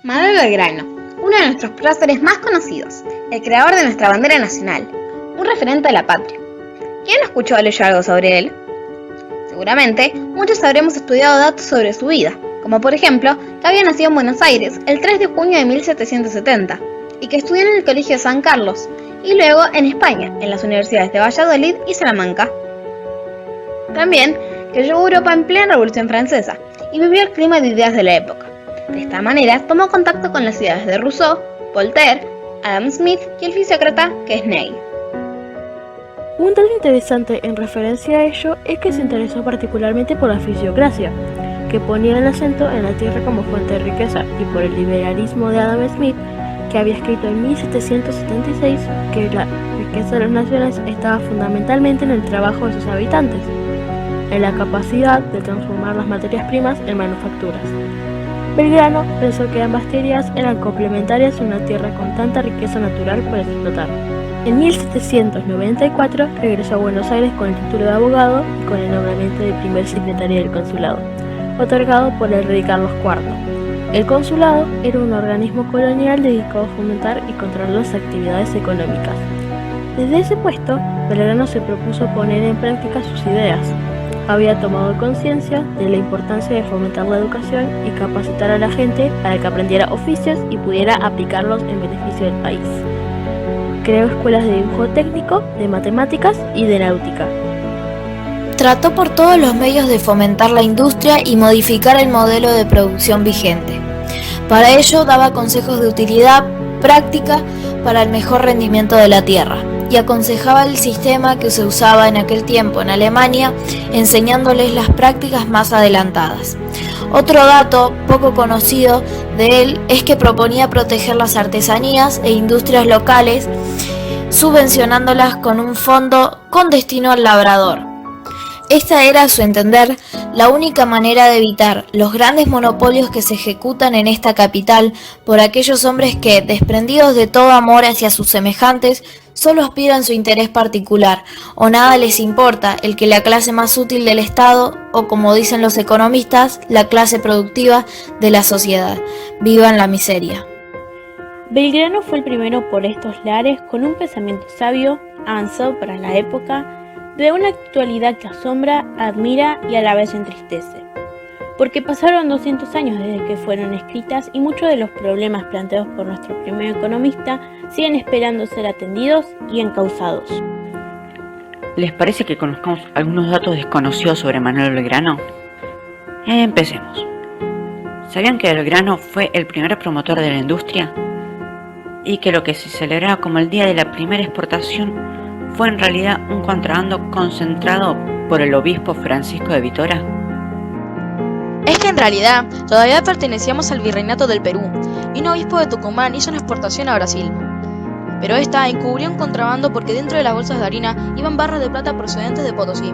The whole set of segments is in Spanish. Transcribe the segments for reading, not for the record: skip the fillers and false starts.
Manuel Belgrano, uno de nuestros próceres más conocidos, el creador de nuestra bandera nacional, un referente de la patria. ¿Quién no escuchó o leyó algo sobre él? Seguramente, muchos habremos estudiado datos sobre su vida, como por ejemplo, que había nacido en Buenos Aires el 3 de junio de 1770, y que estudió en el Colegio de San Carlos, y luego en España, en las universidades de Valladolid y Salamanca. También que llegó a Europa en plena Revolución Francesa, y vivió el clima de ideas de la época. De esta manera, tomó contacto con las ideas de Rousseau, Voltaire, Adam Smith y el fisiócrata que es Ney. Un dato interesante en referencia a ello es que se interesó particularmente por la fisiocracia, que ponía el acento en la tierra como fuente de riqueza, y por el liberalismo de Adam Smith, que había escrito en 1776 que la riqueza de las naciones estaba fundamentalmente en el trabajo de sus habitantes, en la capacidad de transformar las materias primas en manufacturas. Belgrano pensó que ambas teorías eran complementarias en una tierra con tanta riqueza natural por explotar. En 1794 regresó a Buenos Aires con el título de abogado y con el nombramiento de primer secretario del consulado, otorgado por el rey Carlos IV. El consulado era un organismo colonial dedicado a fomentar y controlar las actividades económicas. Desde ese puesto, Belgrano se propuso poner en práctica sus ideas. Había tomado conciencia de la importancia de fomentar la educación y capacitar a la gente para que aprendiera oficios y pudiera aplicarlos en beneficio del país. Creó escuelas de dibujo técnico, de matemáticas y de náutica. Trató por todos los medios de fomentar la industria y modificar el modelo de producción vigente. Para ello daba consejos de utilidad práctica para el mejor rendimiento de la tierra y aconsejaba el sistema que se usaba en aquel tiempo en Alemania, enseñándoles las prácticas más adelantadas. Otro dato poco conocido de él es que proponía proteger las artesanías e industrias locales, subvencionándolas con un fondo con destino al labrador. Esta era, a su entender, la única manera de evitar los grandes monopolios que se ejecutan en esta capital por aquellos hombres que, desprendidos de todo amor hacia sus semejantes, solo aspiran su interés particular, o nada les importa el que la clase más útil del Estado, o como dicen los economistas, la clase productiva de la sociedad, viva en la miseria. Belgrano fue el primero por estos lares con un pensamiento sabio, avanzado para la época, de una actualidad que asombra, admira y a la vez entristece. Porque pasaron 200 años desde que fueron escritas y muchos de los problemas planteados por nuestro primer economista siguen esperando ser atendidos y encauzados. ¿Les parece que conozcamos algunos datos desconocidos sobre Manuel Belgrano? Empecemos. ¿Sabían que Belgrano fue el primer promotor de la industria? Y que lo que se celebraba como el día de la primera exportación fue en realidad un contrabando concentrado por el obispo Francisco de Vitoria. Es que en realidad todavía pertenecíamos al Virreinato del Perú y un obispo de Tucumán hizo una exportación a Brasil. Pero esta encubrió un contrabando porque dentro de las bolsas de harina iban barras de plata procedentes de Potosí.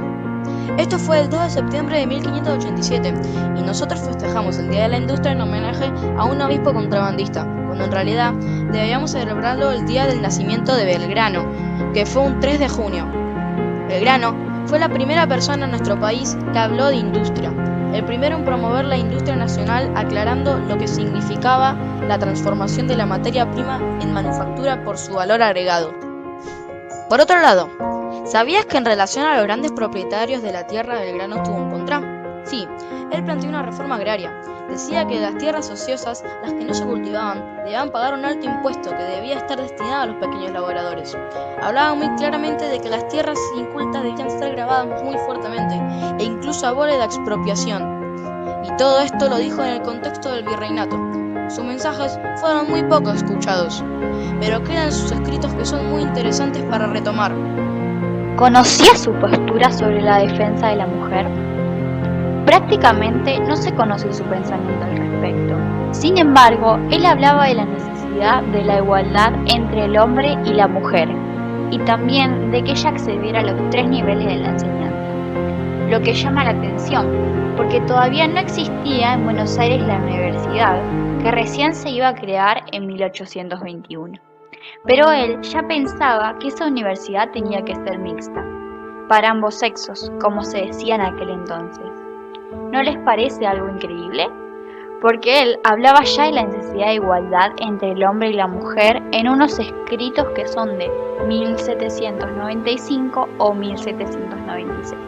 Esto fue el 2 de septiembre de 1587 y nosotros festejamos el Día de la Industria en homenaje a un obispo contrabandista, cuando en realidad debíamos celebrarlo el día del nacimiento de Belgrano, que fue un 3 de junio. Belgrano fue la primera persona en nuestro país que habló de industria, el primero en promover la industria nacional aclarando lo que significaba la transformación de la materia prima en manufactura por su valor agregado. Por otro lado, ¿sabías que en relación a los grandes propietarios de la tierra Belgrano tuvo un contra? Sí, él planteó una reforma agraria. Decía que las tierras ociosas, las que no se cultivaban, debían pagar un alto impuesto que debía estar destinado a los pequeños laboradores. Hablaba muy claramente de que las tierras incultas debían ser grabadas muy fuertemente e incluso abole la expropiación. Y todo esto lo dijo en el contexto del virreinato. Sus mensajes fueron muy poco escuchados, pero quedan sus escritos que son muy interesantes para retomar. ¿Conocía su postura sobre la defensa de la mujer? Prácticamente no se conoce su pensamiento al respecto. Sin embargo, él hablaba de la necesidad de la igualdad entre el hombre y la mujer, y también de que ella accediera a los 3 niveles de la enseñanza. Lo que llama la atención, porque todavía no existía en Buenos Aires la universidad, que recién se iba a crear en 1821. Pero él ya pensaba que esa universidad tenía que ser mixta, para ambos sexos, como se decía en aquel entonces. ¿No les parece algo increíble? porque él hablaba ya de la necesidad de igualdad entre el hombre y la mujer en unos escritos que son de 1795 o 1796.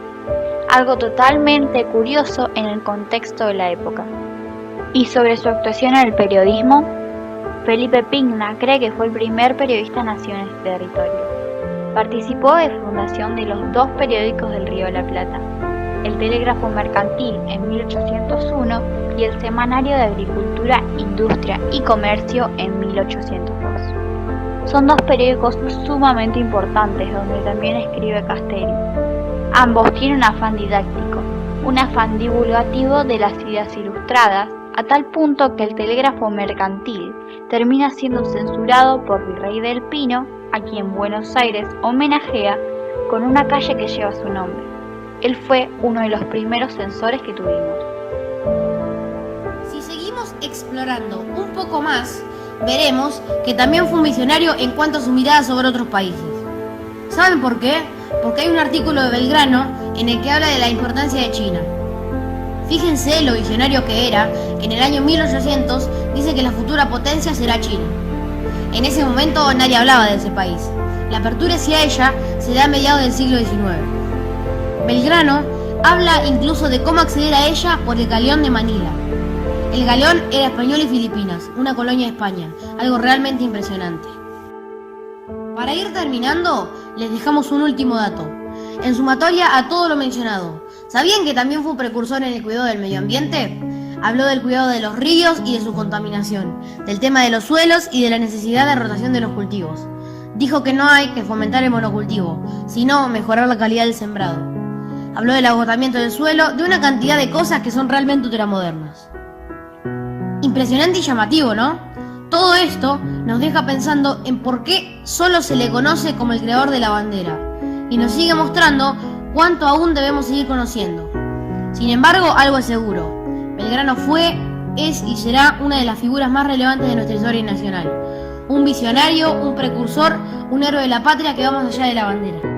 Algo totalmente curioso en el contexto de la época. Y sobre su actuación en el periodismo, Felipe Pigna cree que fue el primer periodista nacido en este territorio. Participó de la fundación de los dos periódicos del Río de la Plata, el Telégrafo Mercantil en 1801 y el Semanario de Agricultura, Industria y Comercio en 1802. Son dos periódicos sumamente importantes donde también escribe Castelli. Ambos tienen un afán didáctico, un afán divulgativo de las ideas ilustradas, a tal punto que el Telégrafo Mercantil termina siendo censurado por Virrey del Pino, a quien Buenos Aires homenajea con una calle que lleva su nombre. Él fue uno de los primeros censores que tuvimos. Si seguimos explorando un poco más, veremos que también fue un visionario en cuanto a su mirada sobre otros países. ¿Saben por qué? Porque hay un artículo de Belgrano en el que habla de la importancia de China. Fíjense lo visionario que era, que en el año 1800 dice que la futura potencia será China. En ese momento nadie hablaba de ese país. La apertura hacia ella se da a mediados del siglo XIX. Belgrano habla incluso de cómo acceder a ella por el galeón de Manila. El galeón era español y Filipinas, una colonia de España, algo realmente impresionante. Para ir terminando, les dejamos un último dato. En sumatoria a todo lo mencionado, ¿sabían que también fue un precursor en el cuidado del medio ambiente? Habló del cuidado de los ríos y de su contaminación, del tema de los suelos y de la necesidad de rotación de los cultivos. Dijo que no hay que fomentar el monocultivo, sino mejorar la calidad del sembrado. Habló del agotamiento del suelo, de una cantidad de cosas que son realmente ultramodernas. Impresionante y llamativo, ¿no? Todo esto nos deja pensando en por qué solo se le conoce como el creador de la bandera, y nos sigue mostrando cuánto aún debemos seguir conociendo. Sin embargo, algo es seguro: Belgrano fue, es y será una de las figuras más relevantes de nuestra historia nacional. Un visionario, un precursor, un héroe de la patria que va más allá de la bandera.